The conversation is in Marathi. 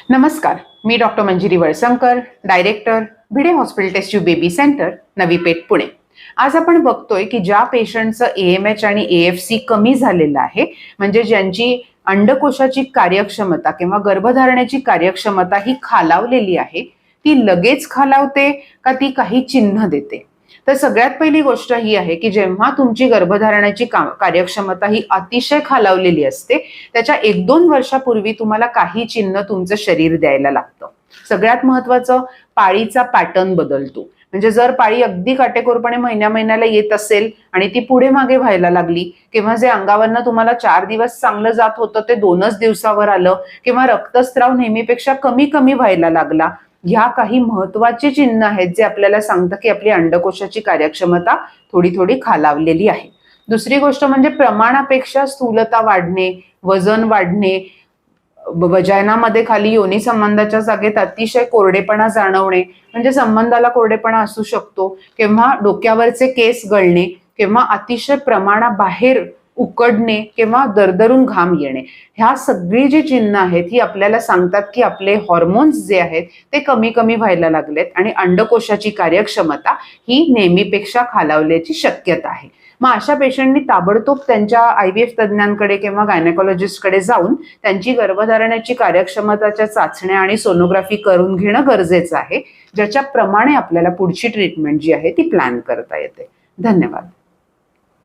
नमस्कार, मी doctor Manjiri Valsankar, director Bhide hospital test tube baby centre, Navi Peth, Pune. आज आपण बघतोय की ज्या पेशंटचं AMH आणि AFC कमी झालेलं आहे, म्हणजे ज्यांची अंडकोशाची कार्यक्षमता किंवा गर्भधारणेची कार्यक्षमता ही खालावलेली आहे, ती लगेच खालावते का ती काही चिन्ह देते? तर सगळ्यात पहिली गोष्ट ही आहे की जेव्हा तुमची गर्भधारणाची कार्यक्षमता ही अतिशय खालावलेली असते, त्याच्या 1-2 वर्षापूर्वी तुम्हाला काही चिन्ह तुमचं शरीर द्यायला लागतं. सगळ्यात महत्वाचं, पाळीचा पॅटर्न बदलतो. म्हणजे जर पाळी अगदी काटेकोरपणे महिन्याला येत असेल आणि ती पुढे मागे व्हायला लागली, किंवा जे अंगावरनं तुम्हाला 4 दिवस चांगलं जात होतं ते 2च दिवसावर आलं, किंवा रक्तस्राव नेहमीपेक्षा कमी व्हायला लागला, ह्या काही महत्वाची चिन्ह आहेत जे आपल्याला सांगतात की आपली अंडकोशाची कार्यक्षमता थोडी खालावलेली आहे. दुसरी गोष्ट म्हणजे प्रमाणापेक्षा स्थूलता वाढणे, वजन वाढणे, वजायनामध्ये खाली योनी संबंधाच्या जागेत अतिशय कोरडेपणा जाणवणे, म्हणजे संबंधाला कोरडेपणा असू शकतो, किंवा डोक्यावरचे केस गळणे, किंवा अतिशय प्रमाणाबाहेर उकडणे किंवा दरदरून घाम येणे. ह्या सगळी जी चिन्ह आहेत ही आपल्याला सांगतात की आपले हॉर्मोन्स जे आहेत ते कमी व्हायला लागलेत आणि अंडकोशाची कार्यक्षमता ही नेहमीपेक्षा खालावल्याची शक्यता आहे. मग अशा पेशंटनी ताबडतोब त्यांच्या IVF तज्ज्ञांकडे किंवा गायनेकोलॉजिस्टकडे जाऊन त्यांची गर्भधारणाची कार्यक्षमताच्या चाचण्या आणि सोनोग्राफी करून घेणं गरजेचं आहे, ज्याच्याप्रमाणे आपल्याला पुढची ट्रीटमेंट जी आहे ती प्लॅन करता येते. धन्यवाद.